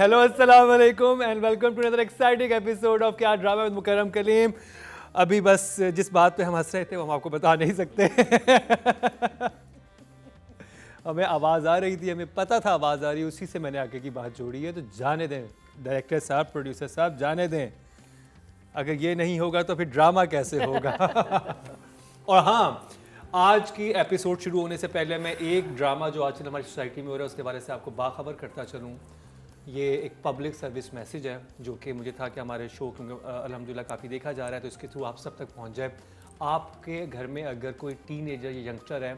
Hello अस्सलाम वालेकुम and welcome to another exciting episode of क्या ड्रामा विद मुकर्रम कलीम। अभी बस जिस बात पे हम हंस रहे थे वो हम आपको बता नहीं सकते। हमें आवाज़ आ रही थी, हमें पता था आवाज़ आ रही है, उसी से मैंने आगे की बात जोड़ी है। तो जाने दें डायरेक्टर साहब, प्रोड्यूसर साहब, जाने दें। अगर ये नहीं होगा तो फिर ड्रामा कैसे होगा। और हाँ, आज की एपिसोड शुरू होने से पहले मैं एक ड्रामा जो आजकल हमारी सोसाइटी में हो रहा है उसके बारे से आपको बाखबर करता चलूँ। ये एक पब्लिक सर्विस मैसेज है जो कि मुझे था कि हमारे शो क्योंकि अल्हम्दुलिल्लाह काफ़ी देखा जा रहा है तो इसके थ्रू आप सब तक पहुंच जाए। आपके घर में अगर कोई टीनेजर या यंगस्टर है,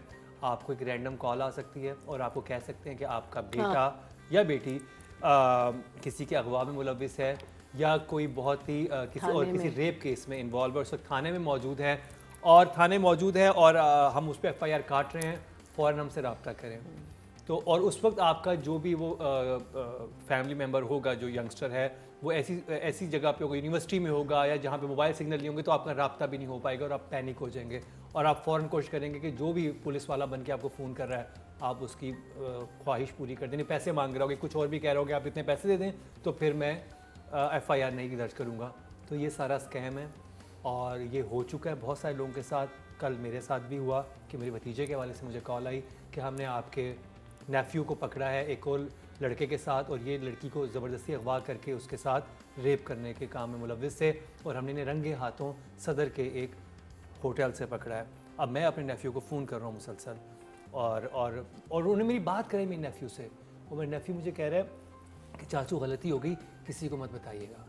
आपको एक रैंडम कॉल आ सकती है और आपको कह सकते हैं कि आपका बेटा या बेटी किसी के अगवा में मुलविस है या कोई बहुत ही किसी रेप केस में इन्वॉल्व है, उस वक्त थाने में मौजूद है और हम उस पर FIR काट रहे हैं, फ़ौरन हमसे रब्ता करें। तो और उस वक्त आपका जो भी वो फैमिली मेम्बर होगा जो यंगस्टर है वो ऐसी जगह पे होगा, यूनिवर्सिटी में होगा या जहाँ पे मोबाइल सिग्नल नहीं होंगे, तो आपका रब्ता भी नहीं हो पाएगा और आप पैनिक हो जाएंगे और आप फ़ौरन कोशिश करेंगे कि जो भी पुलिस वाला बन के आपको फ़ोन कर रहा है आप उसकी ख्वाहिश पूरी कर दें। पैसे मांग रहा होगे, कुछ और भी कह रहे होगे, आप इतने पैसे दे दें तो फिर मैं FIR नहीं दर्ज करूँगा। तो ये सारा स्कैम है और ये हो चुका है बहुत सारे लोगों के साथ। कल मेरे साथ भी हुआ कि मेरे भतीजे के हवाले से मुझे कॉल आई कि हमने आपके नेफ्यू को पकड़ा है एक और लड़के के साथ और ये लड़की को ज़बरदस्ती अगवा करके उसके साथ रेप करने के काम में मुलविस थे और हमने इन्हें रंगे हाथों सदर के एक होटल से पकड़ा है। अब मैं अपने नेफ्यू को फ़ोन कर रहा हूँ मुसलसल और उन्होंने मेरी बात करी मेरे नेफ्यू से और मेरे नेफ्यू मुझे कह रहा है कि चाचू गलती हो गई, किसी को मत बताइएगा,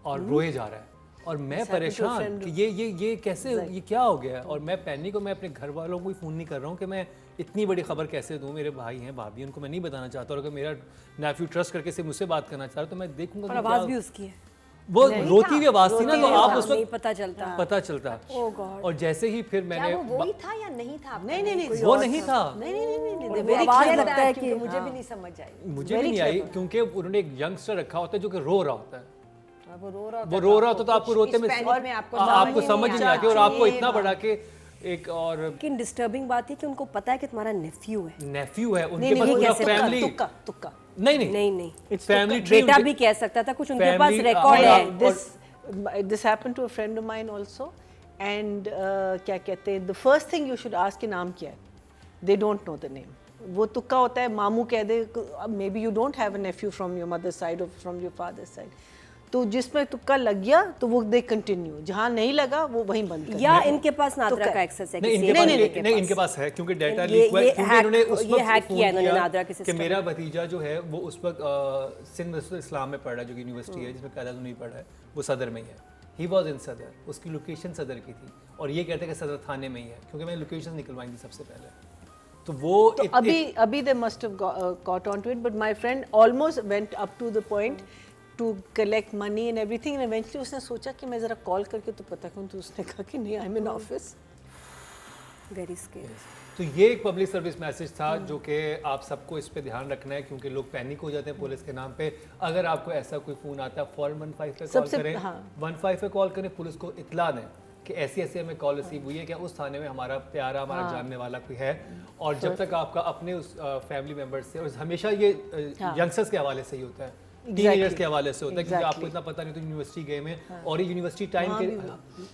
और रोए जा रहा है। और मैं परेशान कि ये कैसे, ये क्या हो गया है। और मैं पैनिक, को मैं अपने घर वालों को ही फ़ोन नहीं कर रहा हूँ कि मैं इतनी बड़ी खबर कैसे दूँ। मेरे भाई हैं, भाभी, उनको मैं नहीं बताना चाहता और अगर मेरा नेफ्यू ट्रस्ट करके से मुझसे बात करना चाह रहा तो मैं देखूंगा। और आवाज़ भी उसकी है, वो रोती हुई आवाज़ थी ना, तो आप उस वक्त पता चलता। और जैसे ही फिर मैंने वो ही था या नहीं था? नहीं वो नहीं था। आवाज़ लगता है कि मुझे भी नहीं समझ आई, मुझे भी नहीं आई क्योंकि उन्होंने एक यंगस्टर रखा होता है जो कि रो रहा होता है। वो रो रहा होता तो आपको रोते में आपको समझ नहीं आती और आपको इतना बड़ा कि एक और लेकिन डिस्टर्बिंग बात है कि उनको पता है कि तुम्हारा नेफ्यू है उनके पास पूरा फैमिली तुक्का नहीं फैमिली बेटा भी कह सकता था, कुछ उनके पास रिकॉर्ड है। This happened to a friend of mine also and क्या कहते हैं, the first thing you should ask कि नाम क्या है, they don't know the name। वो तुक्का होता है, मामू कह दे, maybe you don't have a nephew from your mother's side or from your father's side, तो जिसमें तुक्का लग गया तो वो दे कंटिन्यू, जहाँ नहीं लगा वो वहीं बंद कर। या इनके पास नादरा का एक्सेस है? नहीं इनके पास है क्योंकि डाटा लीक हुआ है क्योंकि इन्होंने उस वक्त हैक किया इन्होंने नादरा के सिस्टम कि मेरा भतीजा जो है वो उस वक्त सिंध इस्लाम में पढ़ रहा है जो कि यूनिवर्सिटी है जिसमें कायदा नहीं पढ़ा है, वो सदर में ही है। ही वॉज इन सदर, उसकी लोकेशन सदर की थी और ये कहते हैं कि सदर थाने में ही है क्योंकि मैंने लोकेशन निकलवाई थी सबसे पहले। तो वो अभी they must have got on to it, but my friend almost went up to the point to collect money and everything and eventually उसने सोचा कि मैं ज़रा कॉल करके तो पता करूँ, तो उसने कहा कि नहीं, I am in office. Very scary. तो ये एक पब्लिक सर्विस मैसेज था जो कि आप सबको इस पे ध्यान रखना है क्योंकि लोग पैनिक हो जाते हैं पुलिस के नाम पे। अगर आपको ऐसा कोई फ़ोन आता है फ़ौरन 15 पे कॉल करें। 15 पे कॉल करें, पुलिस को इतला दें कि ऐसी हमें कॉल रिसीव हुई है कि उस थाने में हमारा प्यारा, हमारा जानने वाला कोई है। और जब तक आपका अपने उस फैमिली मेम्बर से, और हमेशा ये यंगस्टर्स के हवाले से ही होता है, टीनेजर्स के हवाले से होता है क्योंकि आपको इतना पता नहीं तो यूनिवर्सिटी गए में और ये यूनिवर्सिटी टाइम के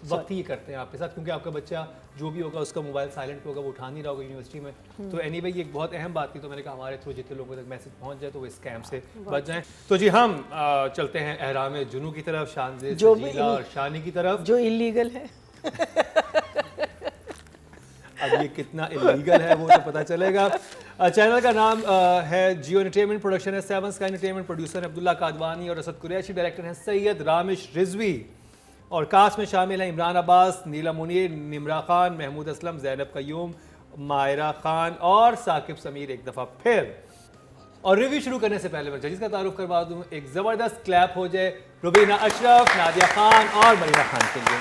वक्त ही करते हैं आपके साथ क्योंकि आपका बच्चा जो भी होगा उसका मोबाइल साइलेंट होगा, वो उठा नहीं रहा होगा यूनिवर्सिटी में। तो एनीवे ये एक बहुत अहम बात थी, तो मैंने कहा हमारे थ्रू जितने लोगों तक मैसेज पहुंच जाए तो वो स्कैम से बच जाएं। तो जी हम चलते हैं एहराम जुनू की तरफ, शानज़े सजीला और शानी की तरफ, जो इलीगल है। अब ये कितना इलीगल है वो तो पता चलेगा। चैनल का नाम है जियो एंटरटेनमेंट, प्रोडक्शन है 7 sky entertainment, producer Abdullah Kadwani और असद कुरैशी, डायरेक्टर हैं सैयद रामिश रिजवी और कास्ट में शामिल हैं इमरान अब्बास, नीला मुनीर, निमरा खान, महमूद असलम, जैनब कयूम, मायरा खान और साकिब समीर एक दफ़ा फिर। और रिव्यू शुरू करने से पहले मैं जजिस का तारुफ करवा दूँ, एक ज़बरदस्त क्लैप हो जाए रुबीना अशरफ, नादिया खान और मरीना खान के लिए।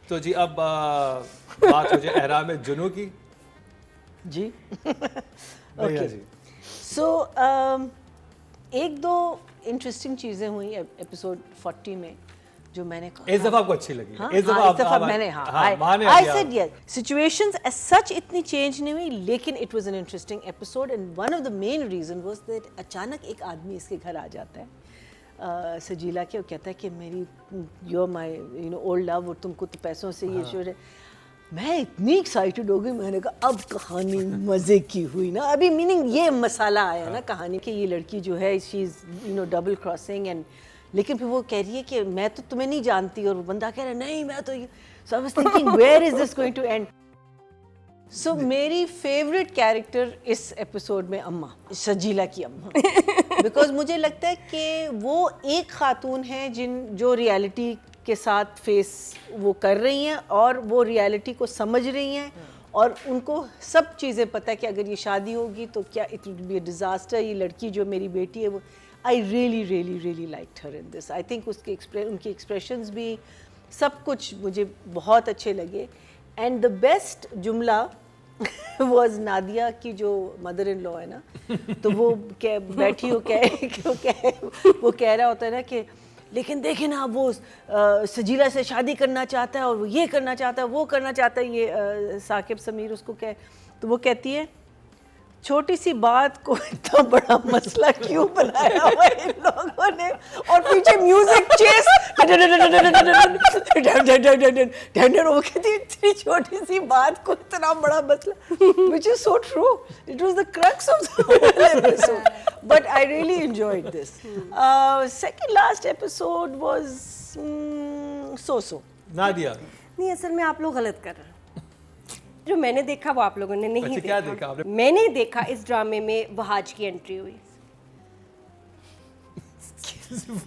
तो जी अब बात हो जाए एहराम जुनू की जी। ओके जी। सो एक दो इंटरेस्टिंग चीज़ें हुई एपिसोड 40 में जो मैंने कहा इस दफा आपको अच्छी लगी हाँ, इस दफा हाँ, इस दफा मैंने माने आई दिया। Said yes situations as such इतनी चेंज नहीं हुई लेकिन it was an interesting episode and one of the main reason was that अचानक एक आदमी इसके घर आ जाता है सजीला के, वो कहता है कि मेरी you are my you know old love और तुमको तो पैसों से ये शोर है। मैं इतनी एक्साइटेड हो गई, मैंने कहा अब कहानी मज़े की हुई ना, अभी मीनिंग ये मसाला आया ना कहानी कि ये लड़की जो है she is you know double crossing and लेकिन फिर वो कह रही है कि मैं तो तुम्हें नहीं जानती और वो बंदा कह रहा है नहीं मैं तो so I was thinking where is this going to end. So मेरी फेवरेट कैरेक्टर इस एपिसोड में अम्मा, सजीला की अम्मा, बिकॉज मुझे लगता है कि वो एक खातून है जो रियलिटी के साथ फेस वो कर रही हैं और वो रियलिटी को समझ रही हैं और उनको सब चीज़ें पता है कि अगर ये शादी होगी तो क्या it will be a disaster. ये लड़की जो मेरी बेटी है वो I really liked her in this. I think उनके एक्सप्रेशंस भी सब कुछ मुझे बहुत अच्छे लगे एंड द बेस्ट जुमला वॉज नादिया की जो मदर इन लॉ है ना, तो वो बैठी वो कह रहा होता है ना कि लेकिन देखे ना वो सजीला से शादी करना चाहता है और वो ये करना चाहता है वो करना चाहता है, ये साकिब समीर उसको कह, तो वो कहती है छोटी सी बात को इतना बड़ा मसला क्यों बनाया हुआ इन लोगों ने, और पीछे म्यूजिक चेस वो कहती इतनी छोटी सी बात को इतना बड़ा मसला, which is so true. It was the crux of the whole episode. But I really enjoyed this. Second last episode was so. Nadia नहीं असल में आप लोग गलत कर रहे हैं। जो मैंने देखा वो आप लोगों ने नहीं अच्छा, क्या देखा आपने? मैंने देखा इस ड्रामे में वहाज की एंट्री हुई।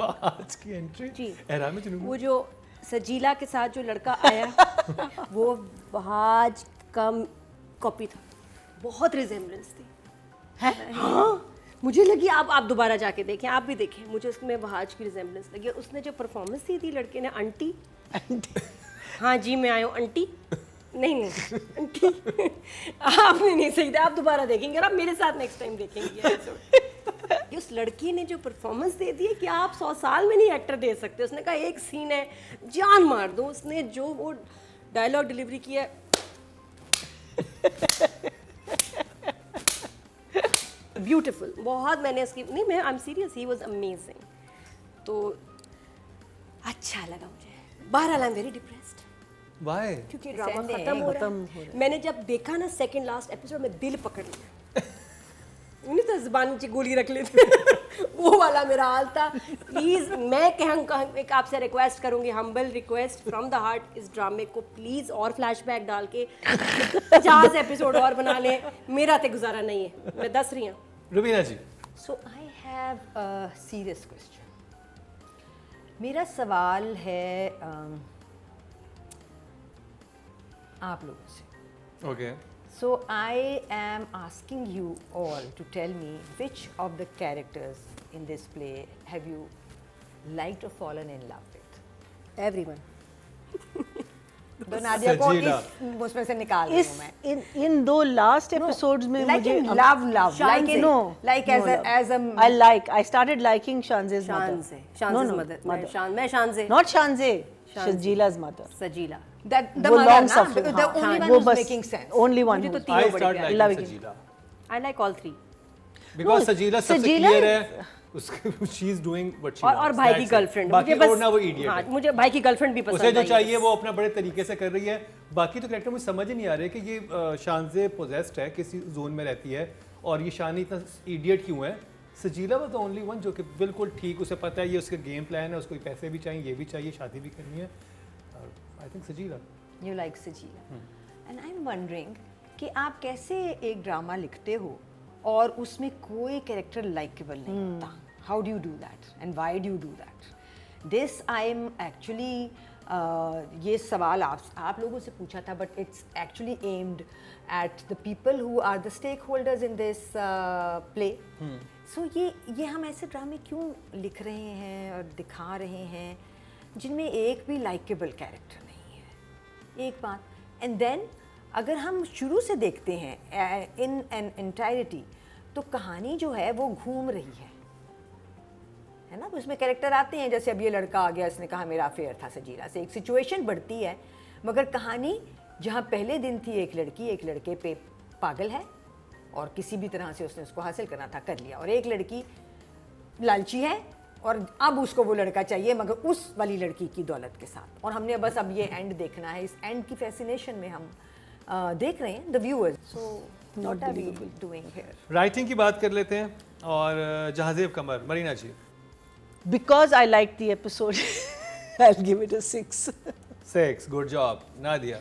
आज की एंट्री जी। एहराम जुनून वो जो सजीला के साथ जो लड़का आया वो वहाज का कॉपी था, बहुत रिजेम्बलेंस थी। हाँ मुझे लगी आप दोबारा जाके देखें, आप भी देखें, मुझे उसमें वहाज की रिजेम्बलेंस लगी। उसने जो परफॉर्मेंस दी थी लड़के ने, आंटी हाँ जी मैं आया हूँ आंटी, नहीं आंटी आपने नहीं सही था, आप दोबारा देखेंगे और आप मेरे साथ नेक्स्ट टाइम देखेंगे एपिसोड। उस लड़की ने जो परफॉर्मेंस दे दी है कि आप 100 साल में नहीं एक्टर दे सकते। उसने कहा एक सीन है जान मार दो, उसने जो वो डायलॉग डिलीवरी किया ब्यूटीफुल बहुत। मैंने इसकी नहीं मैं I am serious, he was amazing. तो अच्छा लगा मुझे। बहरहाल I am very depressed why क्योंकि ड्रामा खत्म हो रहा है। मैंने जब देखा ना सेकंड लास्ट एपिसोड में दिल पकड़ लिया, नहीं तो ज़बान नीचे गोली रख लेते वो वाला मेरा हाल था। प्लीज़ मैं एक आपसे रिक्वेस्ट करूंगी, humble request from the heart, इस ड्रामे को प्लीज़ और फ्लैशबैक डाल के 50 एपिसोड और बना लें। मेरा तो गुजारा नहीं है, मैं दस रही हूँ। Rubina ji so I have a serious question. मेरा सवाल है आप लोगों से। Okay So I am asking you all to tell me which of the characters in this play have you liked or fallen in love with? Everyone. तो नादिया को सजीला। इस उसमें से निकाल रही हूँ मैं। इन दो लास्ट एपिसोड्स में Like मुझे in love, like in like as a I started liking Shanze's mother. Shanze mother, मैं Shanze Not Shanze, Shajila's mother. सजीला। that the वो mother long ना, suffering, the हाँ, only one वो who's बस making sense. only one मुझे तो who's- तीनों आई बड़ी स्टार्ट प्यारी। Liking Loving. Sajila I like all three. Because Sajila सबसे सजीला क्लियर है, उसके she is doing what she और भाई की गर्लफ्रेंड, बाकी मुझे और ना वो बस इडियट हाँ है। मुझे भाई की गर्लफ्रेंड भी पसंद उसे जो आई है। चाहिए वो अपना बड़े तरीके से कर रही है। बाकी तो कैरेक्टर मुझे समझ ही नहीं आ रहा है कि ये शानजे पोजेस्ड है, किसी जोन में रहती है और ये शानी इतना इडियट क्यों है। सजीला वाज द ओनली वन जो कि बिल्कुल ठीक, उसे पता है ये उसका गेम प्लान है, उसको पैसे भी चाहिए, ये भी चाहिए, शादी भी करनी है। I think Sajila. You like Sajila. And I'm wondering कि आप कैसे एक ड्रामा लिखते हो और उसमें कोई कैरेक्टर लाइकेबल नहीं होता. How do you do that? And why do you do that? This I'm actually ये सवाल आप लोगों से पूछा था, but it's actually aimed at the people who are the stakeholders in this play. So ये हम ऐसे ड्रामे क्यों लिख रहे हैं और दिखा रहे हैं जिनमें एक भी लाइकेबल कैरेक्टर नहीं है. एक बात. एंड देन अगर हम शुरू से देखते हैं इन एन एंटायरिटी, तो कहानी जो है वो घूम रही है. है ना, उसमें कैरेक्टर आते हैं, जैसे अब ये लड़का आ गया, इसने कहा मेरा अफेयर था सजीला से, एक सिचुएशन बढ़ती है, मगर कहानी जहाँ पहले दिन थी एक लड़की एक लड़के पे पागल है और किसी भी तरह से उसने उसको हासिल करना था, कर लिया, और एक लड़की लालची है और अब उसको वो लड़का चाहिए मगर उस वाली लड़की की दौलत के साथ, और हमने बस अब ये एंड देखना है, इस एंड की फैसिनेशन में हम देख रहे हैं the viewers. So what are we doing here? Writing की बात कर लेते हैं, और Jahazeb Qamar, Marina ji. Because I liked the episode, I'll give it a 6. 6, good job. Nadia.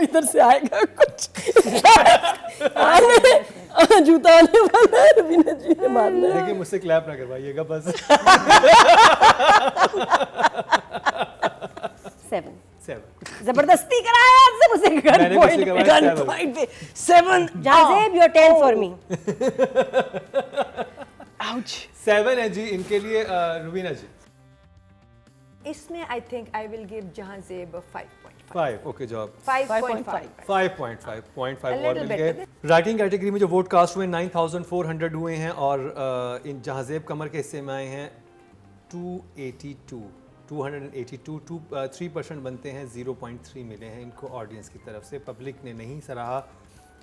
इधर से आएगा कुछ जूता आने वाला है, रवीना जी ने मारना है। देखिए मुझसे क्लैप ना करवाइएगा बस। 7 7। जबरदस्ती कराया आपसे मुझसे मैंने किसी के बाद 7। Jahanzeb your 10 for me. Ouch. 7 है जी इनके लिए। रुबीना जी। इसमें I think I will give Jahanzeb 5.5। 5, okay job. 5.5। 5.5 A और little मिल better गए। राइटिंग कैटेगरी में जो वोट कास्ट हुए 9,400 हुए हैं, और इन जहाजेब कमर के हिस्से में आए हैं 282। 3% बनते हैं, 0.3 मिले हैं इनको ऑडियंस की तरफ से, पब्लिक ने नहीं सराहा।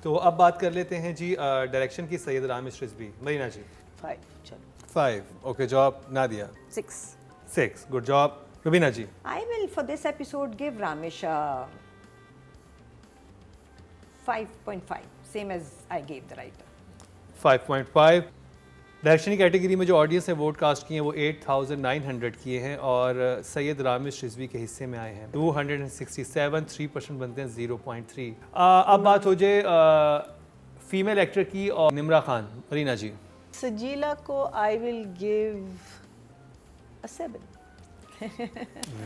तो अब बात कर लेते हैं जी डायरेक्शन की, सैयद रामिश रिजवी। मरीना जी। 5. चलो. 5, okay job. Nadia. 6, good job. Rubina ji. I will for this episode give Ramesh 5.5, same as I gave the writer. 5.5। Direction की कैटेगरी में जो ऑडियंस ने वोट कास्ट किए हैं वो 8,900 किए हैं, और सैयद रामिश रिजवी के हिस्से में आए हैं 267। 3% बनते हैं, 0.3। अब बात हो जाए फीमेल एक्टर की, और निम्रा खान। मरीना जी। Sajila ko I will give a 7.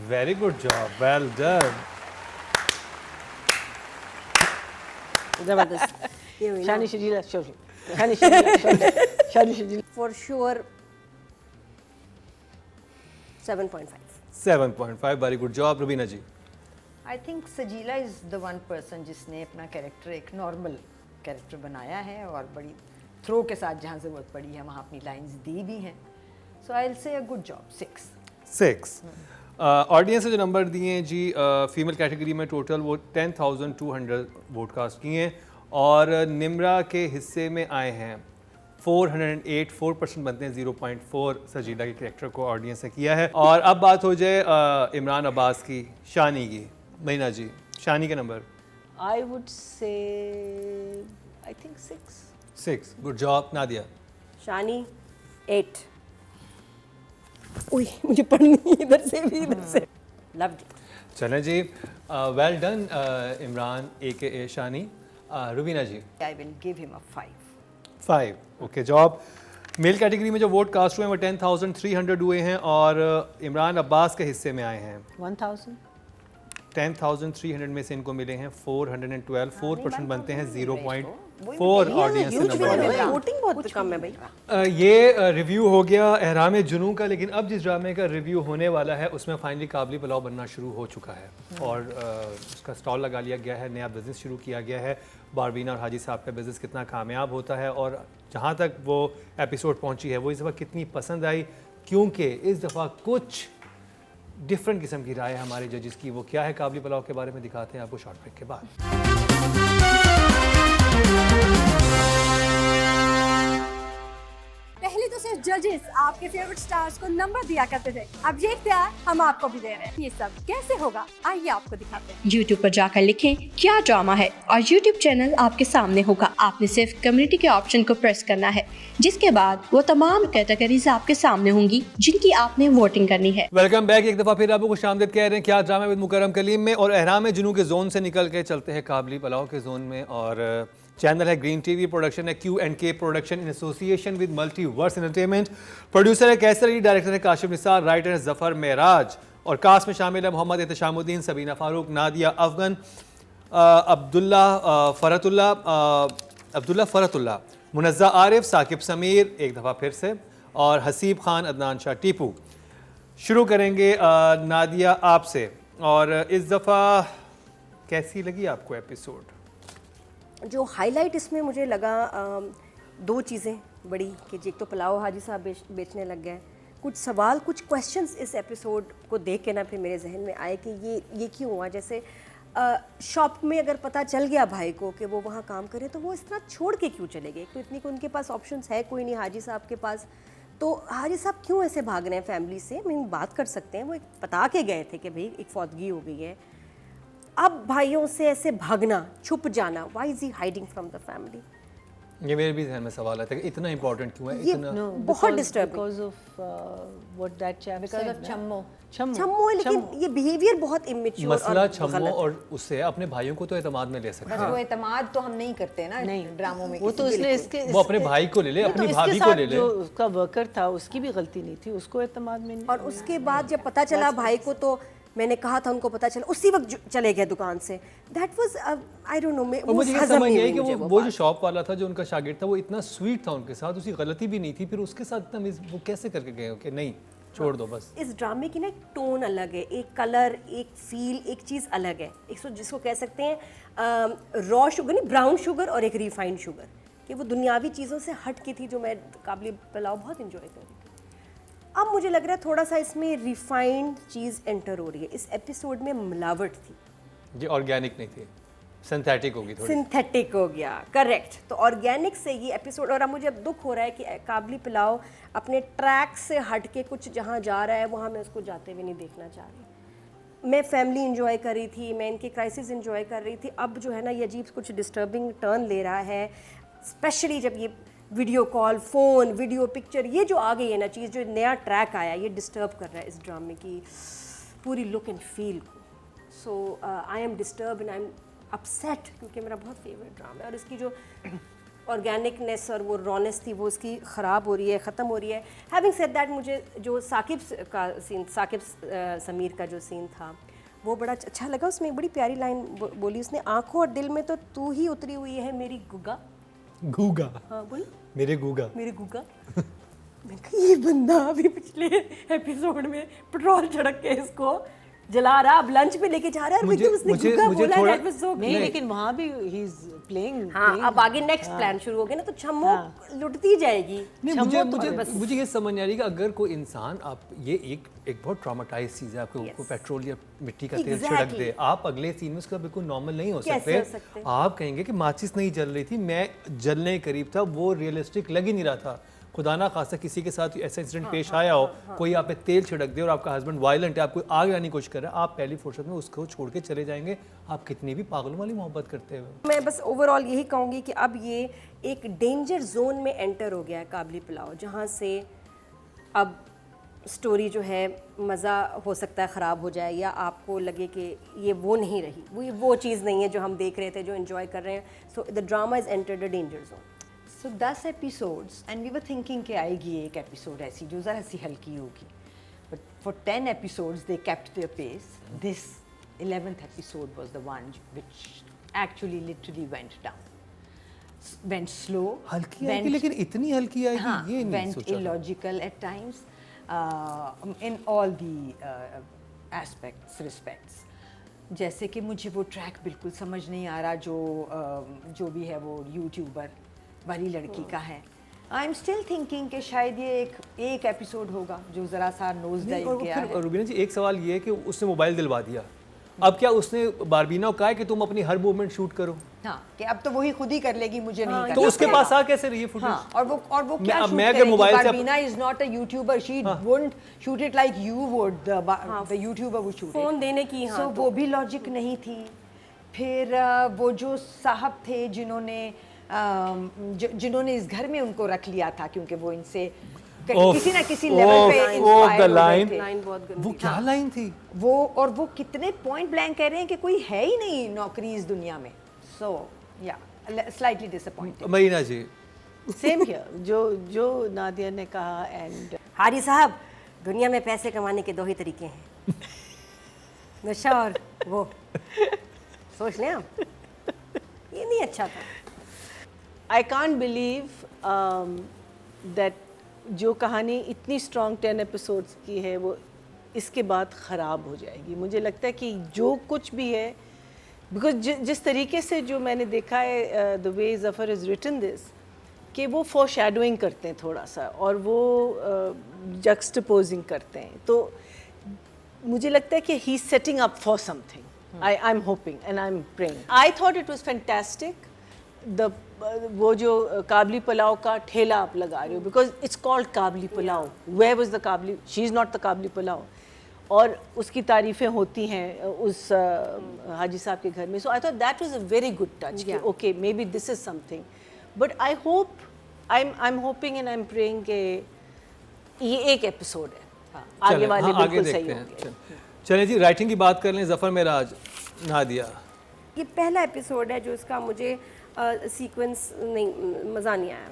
Very good job, well done. जबरदस्त। ये हुई ना Shani Sajila, sure. Shani Sajila, Shani Sajila. For sure 7.5। 7.5, very good job. Rubina ji. I think Sajila is the one person जिसने अपना character एक normal character बनाया है, और बड़ी थ्रो के साथ जहाँ ज़रूरत पड़ी है वहाँ अपनी लाइंस दी भी हैं। सो I will say a good job, 6। Audience ने जो नंबर दिए हैं जी फीमेल कैटेगरी में टोटल वो 10,200 वोट कास्ट किए हैं, और निम्रा के हिस्से में आए हैं 408। 4% बनते हैं, 0.4 सजीला के कैरेक्टर को ऑडियंस ने किया है। और अब बात हो जाए इमरान अब्बास की, शानी की। महीना जी, शानी का नंबर। I would say, I think 6. 6, good job. Nadia. Shani 8। उई मुझे पढ़नी है इधर से भी इधर से। Loved it. चलें जी, well done Imran AKA Shani. Rubina ji. I will give him a 5. 5, okay job. Male category में जो वोट कास्ट हुए हैं वो 10,300 हुए हैं, और इमरान अब्बास के हिस्से में आए हैं 1,000. 10,300 में से इनको मिले हैं 412। 4% बनते हैं, 0.4 वही ऑडियंस ह्यूज नंबर विनर है। है, वोटिंग बहुत कम है भाई। ये रिव्यू हो गया एहराम जुनू का, लेकिन अब जिस ड्रामे का रिव्यू होने वाला है उसमें फाइनली काबली पुलाव बनना शुरू हो चुका है, और उसका स्टॉल लगा लिया गया है, नया बिज़नेस शुरू किया गया है। बारबीना और हाजी साहब का बिज़नेस कितना कामयाब होता है, और जहाँ तक वो एपिसोड पहुँची है वो इस दफ़ा कितनी पसंद आई, क्योंकि इस दफ़ा कुछ डिफरेंट किस्म की राय है हमारे जजेस की। वो क्या है काबली पुलाव के बारे में दिखाते हैं आपको शॉर्ट ब्रेक के बाद। पहले तो सिर्फ जजेस आपके फेवरेट स्टार्स को नंबर दिया करते थे, अब ये इख्तियार हम आपको भी दे रहे हैं। ये सब कैसे होगा, आइए आपको दिखाते हैं। YouTube पर जाकर लिखें क्या ड्रामा है, और YouTube चैनल आपके सामने होगा। आपने सिर्फ कम्युनिटी के ऑप्शन को प्रेस करना है, जिसके बाद वो तमाम कैटेगरीज आपके सामने होंगी जिनकी आपने वोटिंग करनी है। वेलकम बैक, एक दफ़ा फिर आपको खुशामदीद कह रहे हैं क्या ड्रामा विद मुकरम कलीम में, और एहराम जुनू के जोन से निकल के चलते हैं काबली पुलाव के जोन में। और चैनल है ग्रीन टीवी, प्रोडक्शन है Q&K production in association with multiverse entertainment. Producer है कैसर अली, डायरेक्टर है काशिफ निसार, राइटर है जफर मेराज, और कास्ट में शामिल है मोहम्मद एहतशामुद्दीन, सबीना फारूक, नादिया अफगन, अब्दुल्ला फरतुल्ला, मुनज़्ज़ा आरिफ, साकिब समीर एक दफ़ा फिर से, और हसीब खान, अदनान शाह टीपू। शुरू करेंगे नादिया आपसे, और इस दफ़ा कैसी लगी आपको एपिसोड? जो हाईलाइट इसमें मुझे लगा दो चीज़ें। बड़ी कि जी एक तो पुलाव हाजी साहब बेचने लग गए। कुछ सवाल, कुछ क्वेश्चंस इस एपिसोड को देख के ना फिर मेरे जहन में आए कि ये क्यों हुआ। जैसे शॉप में अगर पता चल गया भाई को कि वो वहाँ काम करे तो वो इस तरह छोड़ के क्यों चले गए। तो इतनी को उनके पास ऑप्शंस है कोई नहीं हाजी साहब के पास, तो हाजी साहब क्यों ऐसे भाग रहे हैं फैमिली से। मैं बात कर सकते हैं, वो एक बता के गए थे कि भाई एक फौतगी हो गई है। अब भाइयों से ऐसे भागना, छुप जाना, why is he hiding from the family. ये मेरे भी ध्यान में सवाल आता है कि इतना इंपॉर्टेंट क्यों है, ये इतना बहुत disturbing. because of what that chap Because said of ना? Chammo. छम्मो है, लेकिन ये बिहेवियर बहुत इमेच्योर मसला और छम्मो गलत है। और उससे अपने भाइयों को तो एतमाद में ले सकते बस हैं। वो एतमाद तो हम नहीं करते ना नहीं ड्रामों में वो तो इसलिए इसके वो अपने भाई को ले ले, नहीं, तो अपनी इसके भाभी को साथ ले ले। जो उसका वर्कर था उसकी भी गलती नहीं थी, उसको एतमाद में नहीं। और उसके बाद जब पता चला भाई को, तो मैंने कहा था उनको पता चला, उसी वक्त चले गए दुकान से। That was I don't know, और मुझे ये समझ नहीं आई कि वो जो शॉप वाला था, जो उनका शागिर्द था, वो इतना स्वीट था उनके साथ, उसकी गलती भी नहीं थी, फिर उसके साथ इतना वो कैसे करके गए कि नहीं छोड़ दो बस। इस ड्रामे की ना एक टोन अलग है, एक कलर, एक फील, एक चीज़ अलग है। एक जिसको कह सकते हैं रॉ शुगर, नहीं ब्राउन शुगर, और एक रिफाइंड शुगर, कि वो दुनियावी चीज़ों से हट की थी, जो मैं काबली पुलाव बहुत इंजॉय कर रही थी। अब मुझे लग रहा है थोड़ा सा इसमें रिफाइंड चीज़ एंटर हो रही है। इस एपिसोड में मिलावट थी, ये ऑर्गेनिक नहीं थी, सिंथेटिक होगी थोड़ी। सिंथेटिक हो गया, करेक्ट। तो ऑर्गेनिक से ये एपिसोड, और अब मुझे अब दुख हो रहा है कि काबली पुलाव अपने ट्रैक से हट के कुछ जहाँ जा रहा है वहाँ मैं उसको जाते हुए नहीं देखना चाह रही। मैं फैमिली इंजॉय कर रही थी, मैं इनके क्राइसिस इंजॉय कर रही थी। अब जो है ना ये अजीब कुछ डिस्टर्बिंग टर्न ले रहा है, स्पेशली जब ये video call, phone, video picture, ये जो आ गई है ना चीज़, जो नया ट्रैक आया, ये डिस्टर्ब कर रहा है इस ड्रामे की पूरी लुक एंड फील को। So I am disturb and I am upset, क्योंकि मेरा बहुत फेवरेट ड्रामा है और इसकी जो ऑर्गेनिकनेस और वो रॉनेस थी वो इसकी ख़राब हो रही है, ख़त्म हो रही है। हैविंग सेड दैट, मुझे जो साकिब का सीन, साकिब समीर का जो सीन था वो बड़ा अच्छा लगा। उसमें एक बड़ी प्यारी लाइन बोली उसने, आंखों और दिल में तो तू ही उतरी हुई है मेरी गुगा। गूगा, हाँ बोल, मेरे गूगा। मेरे गुगा। मैंने कहा ये बंदा अभी पिछले एपिसोड में पेट्रोल छिड़क के इसको जला रहा, अब लंच पे लेके जा रहा है, और मुझे- उसने मुझे- गुगा मुझे बोला, थोड़ा- that was so नहीं cute। लेकिन वहाँ भी ही इज प्लेइंग। हाँ, अब आगे नेक्स्ट प्लान शुरू हो गया ना, तो छम्मो लुटती जाएगी। नहीं, छम्मो मुझे तो मुझे मुझे ये समझ नहीं आ रही कि अगर कोई इंसान, आप ये एक बहुत ट्रॉमाटाइज चीज़ है, आपको Yes. पेट्रोल या मिट्टी का तेल Exactly. छिड़क दे, आप अगले सीन में उसका बिल्कुल नॉर्मल नहीं हो कैसे हो सकते? आप कहेंगे कि माचिस नहीं जल रही थी, मैं जलने के करीब था, वो रियलिस्टिक लग ही नहीं रहा था। खुदा ना खासा किसी के साथ ऐसा इंसिडेंट पेश आया हो, कोई आप पे तेल छिड़क दे और आपका हस्बैंड वायलेंट है, आपको आग लाने की कोशिश कर रहा है, आप पहली फुर्सत में उसको छोड़ के चले जाएंगे, आप कितनी भी पागलों वाली मोहब्बत करते हुए। मैं बस ओवरऑल यही कहूँगी कि अब ये एक डेंजर जोन में एंटर हो गया है काबली पुलाव, जहाँ से अब स्टोरी जो है मज़ा हो सकता है ख़राब हो जाए, या आपको लगे कि ये वो नहीं रही, वो चीज़ नहीं है जो हम देख रहे थे, जो एंजॉय कर रहे हैं। So the drama is entered a danger zone. So 10 episodes and we were thinking कि आएगी एक एपिसोड ऐसी जो ज़रा सी हल्की होगी, but for 10 episodes they kept their pace. This 11th episode was the one which actually literally went down, went slow, हल्की आएगी, लेकिन इतनी हल्की आएगी हाँ, ये नहीं went सोचा था। illogical at times in all the aspects, respects. जैसे कि मुझे वो ट्रैक बिल्कुल समझ नहीं आ रहा, जो भी है वो यूट्यूबर वाली लड़की का है। आई एम स्टिल थिंकिंग कि शायद ये एक एपिसोड होगा जो ज़रा सा नोज नहीं, डाइव और गया फिर है। रुबीना जी, एक सवाल ये है कि उसने मोबाइल दिलवा दिया, अब क्या उसने बारबीना को कहा है कि तुम अपनी हर मूवमेंट शूट करो, हाँ, कि अब तो वही खुद ही कर लेगी, मुझे नहीं करना तो उसके पड़ेगा। पास आ कैसे रही है फुटेज? हाँ, और वो क्या अब शूट मैं अगर करेगी? मोबाइल से बारबीना is not a YouTuber, she wouldn't shoot it like you would, the YouTuber would shoot phone देने की, हाँ, सो वो भी लॉजिक नहीं थी। फिर वो जो साहब थे जिन्होंने इस घर में उनको रख लिया था, क्योंकि वो इनसे किसी ना किसी लेवल पे इंस्पायर हो गए थे। लाइन बहुत गंदी। वो क्या लाइन थी? वो कितने पॉइंट ब्लैंक कह रहे हैं कि कोई है ही नहीं नौकरी इस दुनिया में। सो या slightly disappointed. Marina ji, same here, जो नादिया ने कहा। एंड हारी साहब, दुनिया में पैसे कमाने के दो ही तरीके हैं, नशा और वो। सोच लें आप, ये नहीं अच्छा था। आई कांट बिलीव दैट जो कहानी इतनी स्ट्रॉन्ग 10 एपिसोड्स की है वो इसके बाद ख़राब हो जाएगी। मुझे लगता है कि जो कुछ भी है, बिकॉज जिस तरीके से जो मैंने देखा है the way Zafar is written this, कि वो फोरशैडोइंग करते हैं थोड़ा सा और वो जक्सटपोजिंग करते हैं, तो मुझे लगता है कि he is setting up for something. I am hoping and I am praying. I thought it was fantastic the वो जो काबली पुलाव का ठेला आप लगा रहे हो, because it's called Kabuli pulao. Where was the Kabuli, she is not the Kabuli pulao, और उसकी तारीफ़ें होती हैं उस हाजी साहब के घर में. So I thought that was a very good touch कि okay maybe this is something. But I hope, I am hoping and I am praying कि ये एक एपिसोड है, आगे वाले बिल्कुल सही होंगे. चलिए जी, राइटिंग की बात कर लें. जफ़र मेराज, नादिया. ये पहला एपिसोड है जो इसका मुझे सीक्वेंस नहीं, मज़ा नहीं आया.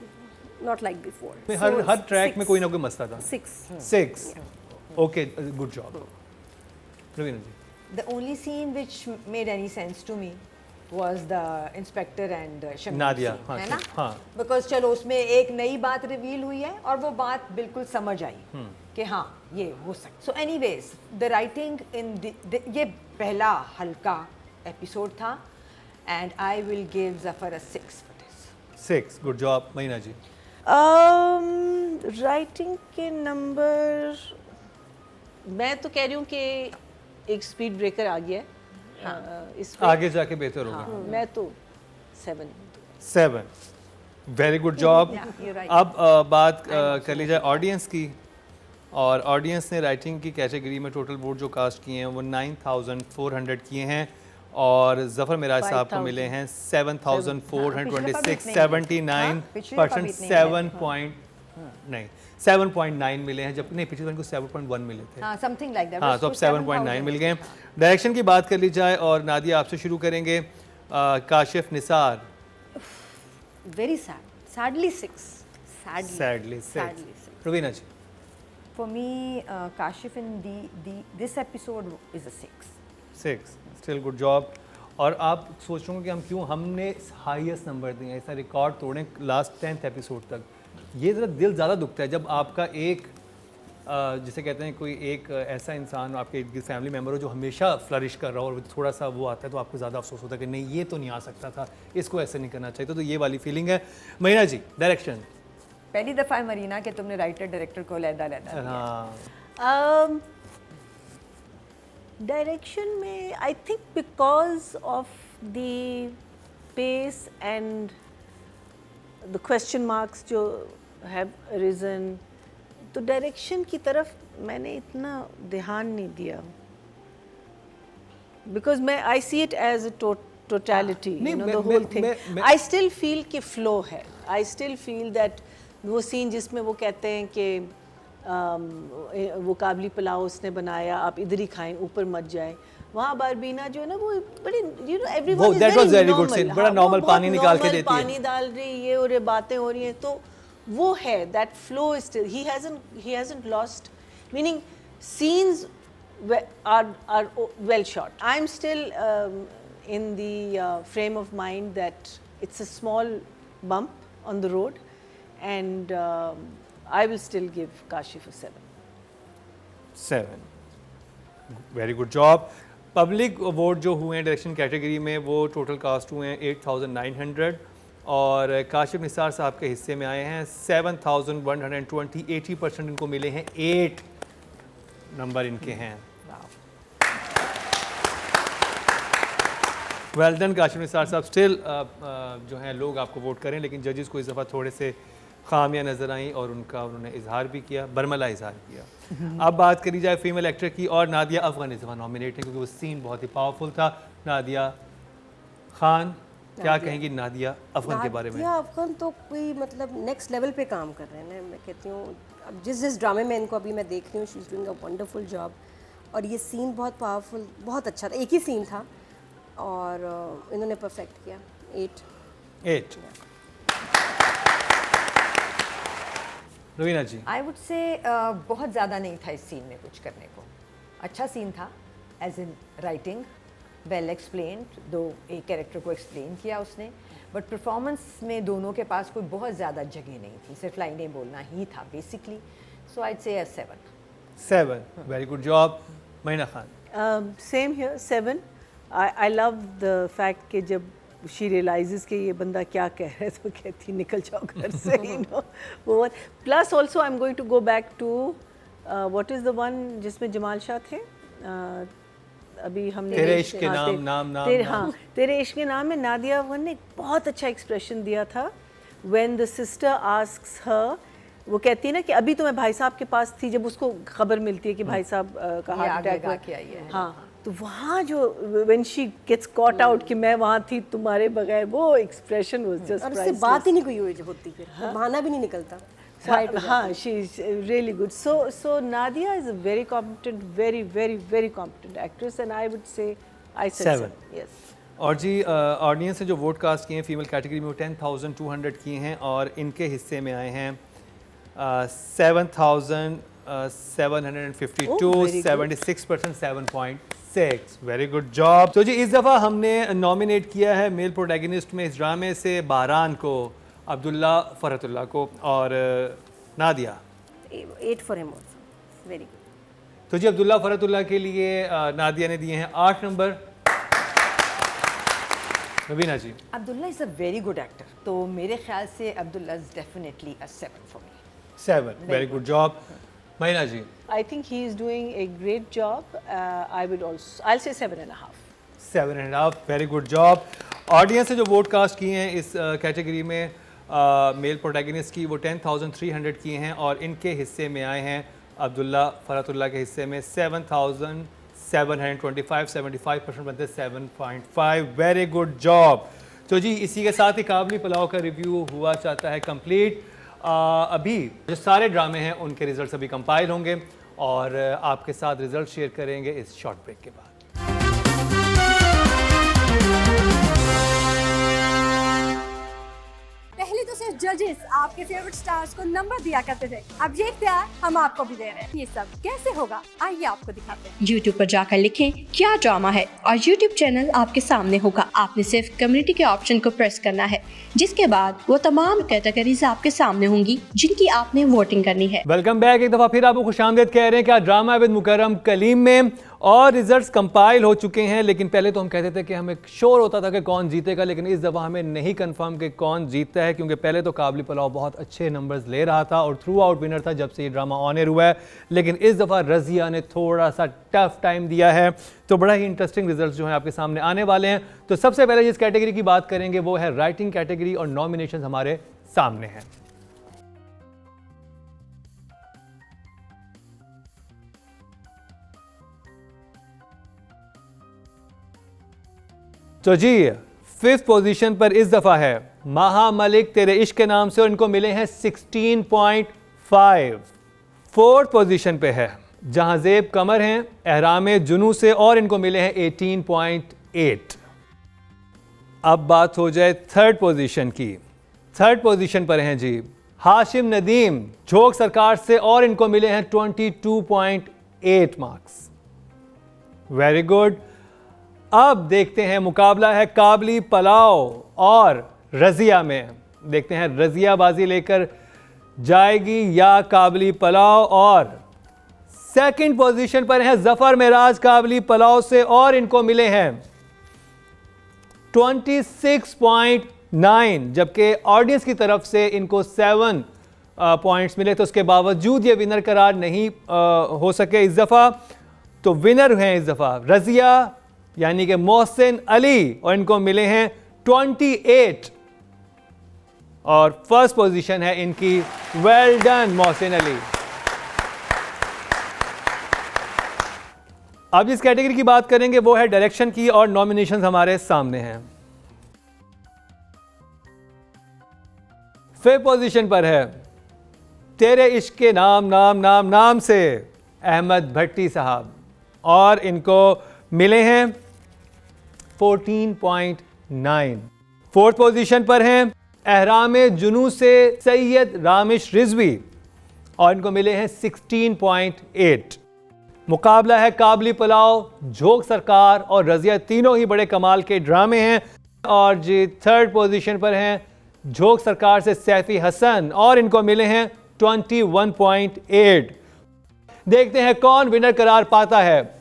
Not like before. हर ट्रैक में कोई ना कोई मसला था. 6. Okay, good job. Raveena ji. The only scene which made any sense to me was the inspector and Shamim Nadia, scene, हाँ, है ना? हाँ. Because चलो उसमें एक नई बात रिवील हुई है और वो बात बिल्कुल समझ आई कि हाँ ये हो सकता. So anyways, the writing in ये पहला हल्का एपिसोड था and I will give Zafar a 6 for this. 6, good job. Mahina ji. Writing के नंबर, मैं तो कह रही हूँ कि एक स्पीड ब्रेकर आ गया है. इसमें आगे जाके बेहतर होगा. हाँ, मैं तो 7. 7. Very good job. you're right. अब बात कर ली जाए ऑडियंस की, और ऑडियंस ने राइटिंग की कैटेगरी में टोटल वोट जो कास्ट किए हैं वो 9400 किए हैं, और जफ़र मिराज साहब को मिले हैं 7426, 79%, 7.9 मिले हैं, जब नहीं पिछले को 7.1 मिले थे. हाँ, something like that. हाँ, तो अब 7.9 मिल गए. डायरेक्शन की बात कर ली जाए, और नादिया आपसे शुरू करेंगे. Kashif Nisar. Very sad, sadly 6. Sadly 6. Raveena ji. For me, Kashif in this episode is a 6. 6. Still good job. और आप सोच रहे हो कि हम क्यों हमने हाईएस्ट नंबर दिए हैं, ऐसा रिकॉर्ड तोड़ें लास्ट 10th एपिसोड तक. ये ज़रा दिल ज़्यादा दुखता है जब आपका एक जिसे कहते हैं कोई एक ऐसा इंसान आपके फैमिली मेम्बर हो जो हमेशा फ्लरिश कर रहा हो, और थोड़ा सा वो आता है तो आपको ज़्यादा अफसोस होता है कि नहीं ये तो नहीं आ सकता था, इसको ऐसे नहीं करना चाहिए. तो ये वाली फीलिंग है. महीना जी, डायरेक्शन. पहली दफ़ा है मरीना कि तुमने राइटर डायरेक्टर को लहदा हाँ. डायरेक्शन में I think because of the pace and the question marks जो हैव रिजन, तो डायरेक्शन की तरफ मैंने इतना ध्यान नहीं दिया, बिकॉज मैं I see it as a totality, you know, the whole thing. I still feel कि फ्लो है. आई स्टिल फील दैट वो सीन जिसमें वो कहते हैं कि वो काबली पुलाव उसने बनाया, आप इधर ही खाएं, ऊपर मत जाए. वहाँ बारबीना जो है ना वो बड़ी, you know, everyone is very normal. बड़ा नॉर्मल पानी निकाल के देती है, पानी डाल रही है और ये बातें हो रही हैं, तो वो है that flow is still. He hasn't lost, meaning scenes are well shot. I am still in the frame of mind that it's a small bump on the road, and I will still give Kashif a 7. 7. Very good job. Public vote जो हुए हैं direction category में वो total cast हुए हैं 8900, और काशिफ निसार साहब के हिस्से में आए हैं 7120. 80% इनको मिले हैं. 8 नंबर इनके हैं. वेल डन काशिफ निसार साहब. स्टिल जो हैं लोग आपको वोट करें, लेकिन जजेस को इस दफ़ा थोड़े से खामियां नज़र आई और उन्होंने इजहार भी किया, बरमला इजहार किया. अब बात करी जाए फीमेल एक्टर की, और नादिया अफगान इस दफ़ा नॉमिनेट है क्योंकि वो सीन बहुत ही पावरफुल था. नादिया खान, क्या कहेंगी नादिया अफगान के बारे में? नादिया अफगान तो कोई मतलब नेक्स्ट लेवल पे काम कर रहे हैं. मैं कहती हूँ अब जिस ड्रामे में इनको अभी मैं देख रही हूँ, she is doing a wonderful job. और ये सीन बहुत पावरफुल, बहुत अच्छा था. एक ही सीन था और इन्होंने परफेक्ट किया. 8. रवीना जी. आई वुड से बहुत ज़्यादा नहीं था इस सीन में कुछ करने को. अच्छा सीन था as in writing, well explained, दो एक कैरेक्टर को एक्सप्लेन किया उसने, बट परफॉर्मेंस में दोनों के पास कोई बहुत ज़्यादा जगह नहीं थी, सिर्फ लाइनें बोलना ही था basically. So I say 7. 7. Very good job. Mahina Khan. Same here, 7. I love the fact कि जब शी रियलाइजेस कि ये बंदा क्या कह रहा है तो कहती निकल जाओ घर से, यू नो वो। Plus also I am going to go back to what is the one जिसमें जमाल शाह थे, अभी हमने तेरे इश्क के नाम नाम तेरे इश्क के नाम में नादिया वन ने एक बहुत अच्छा एक्सप्रेशन दिया था। व्हेन द सिस्टर आस्क्स हर, वो कहती है ना कि अभी तो मैं भाई साहब के पास थी, जब उसको खबर मिलती है कि भाई साहब का हार्ट अटैक हुआ, हाँ, तो वहाँ जो when she gets caught out कि मैं वहाँ थी तुम्हारे बगैर, वो एक्सप्रेशन वाज जस्ट और उससे बात ही नहीं कोई हुई होती, फिर बहाना भी नहीं निकलता। हाँ, she is really good. So Nadia is a very competent, very competent actress, and I would say I said 7. Yes. और जी ऑडियंस ने जो वोट कास्ट किए हैं फीमेल कैटेगरी में वो 10,200 किए हैं और इनके हिस्से में आए हैं 7,752, 76%, 7.6। Very good job. तो जी इस दफ़ा हमने नॉमिनेट किया है मेल प्रोटैगनिस्ट में इस ड्रामे से बारान को, अब्दुल्ला फरहतुल्ला को और Nadia. 8 for him also. Very good. तो जी अब्दुल्ला फरहतुल्ला के लिए नादिया ने दिए हैं 8 number. Raveena ji. Abdullah is a very good actor, तो मेरे ख्याल से Abdullah is definitely a 7 for me. 7, very good job. Mahina ji. I think he is doing a great job. I'll say 7.5. 7.5, very good job. Audience ने जो वोट कास्ट किए हैं इस कैटेगरी में मेल प्रोटैगनिस्ट की वो 10,300 किए हैं और इनके हिस्से में आए हैं अब्दुल्ला फरहतुल्ला के हिस्से में 7,725, 75% बनते 7.5। Very good job. तो जी इसी के साथ ही काबली पुलाव का रिव्यू हुआ चाहता है कंप्लीट। अभी जो सारे ड्रामे हैं उनके रिजल्ट्स अभी कंपाइल होंगे और आपके साथ रिजल्ट शेयर करेंगे इस शॉर्ट ब्रेक के बाद। पहले तो सिर्फ जजेस आपके फेवरेट स्टार्स को नंबर दिया करते थे, अब ये इख्तियार हम आपको भी दे रहे हैं। ये सब कैसे होगा आइए आपको दिखाते हैं। YouTube पर जाकर लिखें क्या ड्रामा है और YouTube चैनल आपके सामने होगा। आपने सिर्फ कम्युनिटी के ऑप्शन को प्रेस करना है, जिसके बाद वो तमाम कैटेगरीज आपके सामने होंगी जिनकी आपने वोटिंग करनी है। Welcome back. एक दफ़ा फिर आपको खुशामदीद कह रहे हैं क्या ड्रामा विद मुकर्रम कलीम में, और रिजल्ट्स कंपाइल हो चुके हैं। लेकिन पहले तो हम कहते थे कि हमें श्योर होता था कि कौन जीतेगा, लेकिन इस दफ़ा हमें नहीं कंफर्म कि कौन जीतता है, क्योंकि पहले तो काबली पुलाव बहुत अच्छे नंबर्स ले रहा था और थ्रू आउट विनर था जब से ये ड्रामा ऑन एयर हुआ है। लेकिन इस दफ़ा रज़िया ने थोड़ा सा टफ टाइम दिया है, तो बड़ा ही इंटरेस्टिंग रिजल्ट्स जो हैं आपके सामने आने वाले हैं। तो सबसे पहले जिस कैटेगरी की बात करेंगे वो है राइटिंग कैटेगरी और नॉमिनेशन हमारे सामने हैं। तो जी 5th पोजीशन पर इस दफ़ा है महा मलिक तेरे इश्क के नाम से और इनको मिले हैं 16.5। 4th पोजीशन पे है जहांजेब कमर हैं एहराम जुनू से और इनको मिले हैं 18.8। अब बात हो जाए 3rd पोजीशन की। 3rd पोजीशन पर हैं जी हाशिम नदीम झोंक सरकार से और इनको मिले हैं 22.8 मार्क्स। Very good. अब देखते हैं मुकाबला है काबली पुलाव और रज़िया में। देखते हैं रज़िया बाजी लेकर जाएगी या काबली पुलाव। और 2nd पोजीशन पर है जफर मेराज काबली पुलाव से और इनको मिले हैं 26.9, जबकि ऑडियंस की तरफ से इनको 7 पॉइंट्स मिले, तो उसके बावजूद ये विनर करार नहीं हो सके इस दफ़ा। तो विनर हैं इस दफ़ा रज़िया यानी कि मोहसिन अली और इनको मिले हैं 28 और 1st पोजीशन है इनकी। Well done Mohsin Ali. अब जिस कैटेगरी की बात करेंगे वो है डायरेक्शन की और नॉमिनेशंस हमारे सामने हैं। 5th पोजीशन पर है तेरे इश्क के नाम नाम नाम नाम से अहमद भट्टी साहब और इनको मिले हैं 14.9। 4th पोजीशन पर हैं एहराम जुनू से सैयद रामिश रिजवी और इनको मिले हैं 16.8। मुकाबला है काबली पुलाव, झोंक सरकार और रज़िया, तीनों ही बड़े कमाल के ड्रामे हैं। और जी 3rd पोजीशन पर हैं झोंक सरकार से सैफी हसन और इनको मिले हैं 21.8। देखते हैं कौन विनर करार पाता है।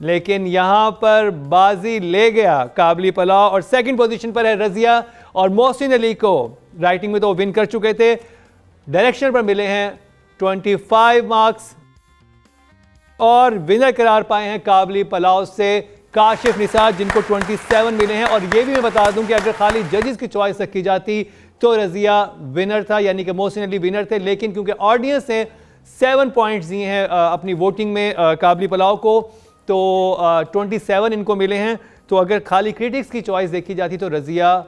लेकिन यहाँ पर बाजी ले गया काबली पलाव और सेकंड पोजीशन पर है रजिया और मोहसिन अली को राइटिंग में तो विन कर चुके थे, डायरेक्शन पर मिले हैं 25 मार्क्स और विनर करार पाए हैं काबली पलाव से काशिफ निसार जिनको 27 मिले हैं। और ये भी मैं बता दूं कि अगर खाली जजेस की चॉइस रखी जाती तो रजिया विनर था, यानी कि मोहसिन अली विनर थे, लेकिन क्योंकि ऑडियंस ने 7 पॉइंट्स दिए हैं अपनी वोटिंग में काबली पलाव को, तो 27 इनको मिले हैं। तो अगर खाली क्रिटिक्स की चॉइस देखी जाती तो Razia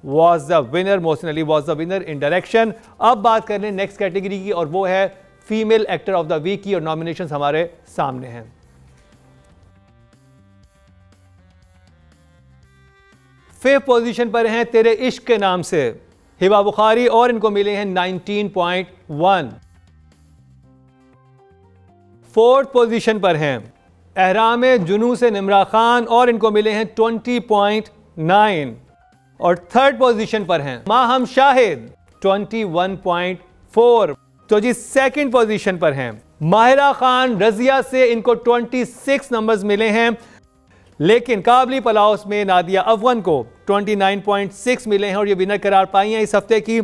was the winner, Mohsin Ali was the winner in direction. अब बात कर लें नेक्स्ट कैटेगरी की और वो है female actor of the week की और नॉमिनेशंस हमारे सामने हैं। फिफ्थ पोजीशन पर हैं तेरे इश्क के नाम से हिबा बुखारी और इनको मिले हैं 19.1। फोर्थ पोजीशन पर हैं एहराम जुनू से निमरा खान और इनको मिले हैं 20.9। और थर्ड पोजीशन पर हैं माहम शाहिद 21.4। तो जी सेकंड पोजीशन पर हैं माहिरा खान रजिया से, इनको 26 नंबर्स मिले हैं, लेकिन काबली पलाव में नादिया अफगन को 29.6 मिले हैं और ये विनर करार पाई हैं। इस हफ्ते की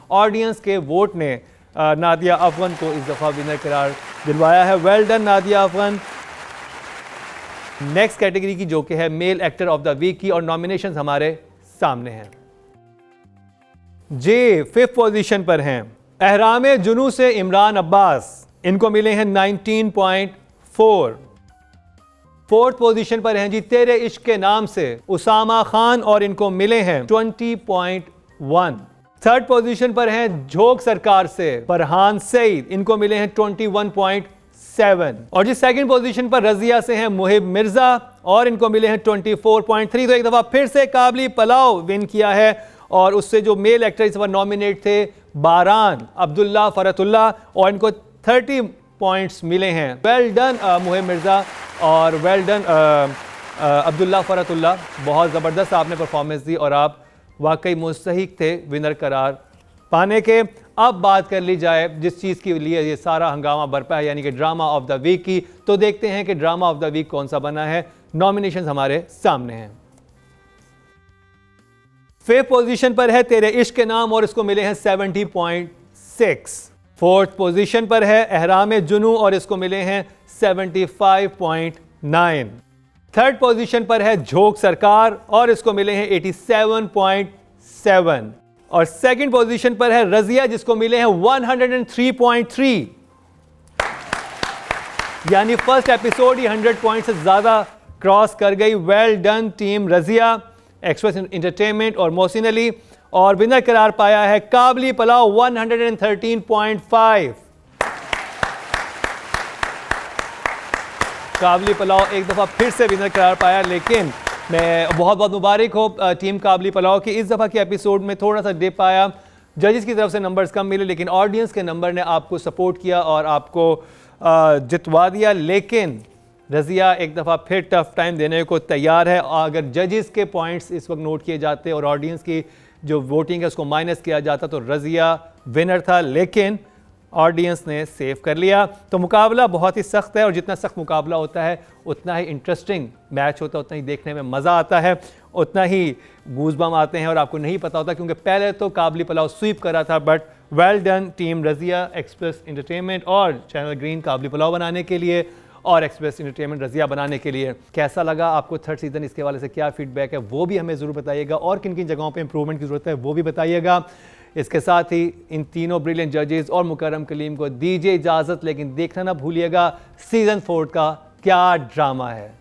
ऑडियंस के वोट ने नादिया अफगन को इस दफ़ा विनर करार दिलवाया है। Well done Nadia Afghan. Next category की जो कि है male actor of the week की और नॉमिनेशंस हमारे सामने हैं। जे फिफ्थ पोजीशन पर हैं एहराम जुनू से इमरान अब्बास, इनको मिले हैं 19.4। फोर्थ पोजीशन पर हैं जी तेरे इश्क के नाम से उसामा खान और इनको मिले हैं 20.1। थर्ड पोजीशन पर हैं झोंक सरकार से फरहान सईद, इनको मिले हैं 21.7। और जी सेकंड पोजीशन पर रजिया से हैं मुहिब मिर्जा और इनको मिले हैं 24.3। तो एक दफा फिर से काबली पलाव विन किया है और उससे जो मेल एक्टर इस बार नॉमिनेट थे बारान अब्दुल्ला फरतुल्ला और इनको 30 पॉइंट्स मिले हैं। वेल डन मुहिब मिर्जा और वेल डन अब्दुल्ला फरतुल्ला, बहुत ज़बरदस्त आपने परफॉर्मेंस दी और आप वाकई मुस्तहिक थे विनर करार पाने के। अब बात कर ली जाए जिस चीज़ के लिए ये सारा हंगामा बरपा है, यानी कि ड्रामा ऑफ द वीक की, तो देखते हैं कि ड्रामा ऑफ द वीक कौन सा बना है। नॉमिनेशंस हमारे सामने हैं। फिफ्थ पोजीशन पर है तेरे इश्क के नाम और इसको मिले हैं 70.6। फोर्थ पोजीशन पर है एहराम जुनू और इसको मिले हैं 75.9। थर्ड पोजीशन पर है झोंक सरकार और इसको मिले हैं 87.7। और सेकंड पोजीशन पर है रजिया जिसको मिले हैं 103.3, यानी फर्स्ट एपिसोड ही 100 पॉइंट से ज्यादा क्रॉस कर गई। Well done team Razia, express entertainment और मोहसिन अली। और विनर करार पाया है काबली पलाव 113.5। काबली पलाव एक दफ़ा फिर से विनर करार पाया, लेकिन मैं बहुत बहुत मुबारक हो टीम काबली पलाव की। इस दफ़ा के एपिसोड में थोड़ा सा डिप आया, जजेस की तरफ से नंबर्स कम मिले, लेकिन ऑडियंस के नंबर ने आपको सपोर्ट किया और आपको जितवा दिया। लेकिन रजिया एक दफ़ा फिर टफ टाइम देने को तैयार है। अगर जजेस के पॉइंट्स इस वक्त नोट किए जाते और ऑडियंस की जो वोटिंग है उसको माइनस किया जाता तो रजिया विनर था, लेकिन ऑडियंस ने सेव कर लिया। तो मुकाबला बहुत ही सख्त है और जितना सख्त मुकाबला होता है उतना ही इंटरेस्टिंग मैच होता है, उतना ही देखने में मज़ा आता है, उतना ही गूज़बम आते हैं और आपको नहीं पता होता, क्योंकि पहले तो काबली पलाव स्वीप करा था। But well done team Razia, express entertainment और चैनल ग्रीन काबली पलाव बनाने के लिए और एक्सप्रेस एंटरटेनमेंट रजिया बनाने के लिए। कैसा लगा आपको थर्ड सीज़न, इसके वाले से क्या फीडबैक है वो भी हमें ज़रूर बताइएगा और किन किन जगहों पे इंप्रूवमेंट की ज़रूरत है वो भी बताइएगा। इसके साथ ही इन तीनों ब्रिलियंट जजेस और मुकर्रम कलीम को दीजिए इजाज़त, लेकिन देखना ना भूलिएगा सीज़न 4 का क्या ड्रामा है।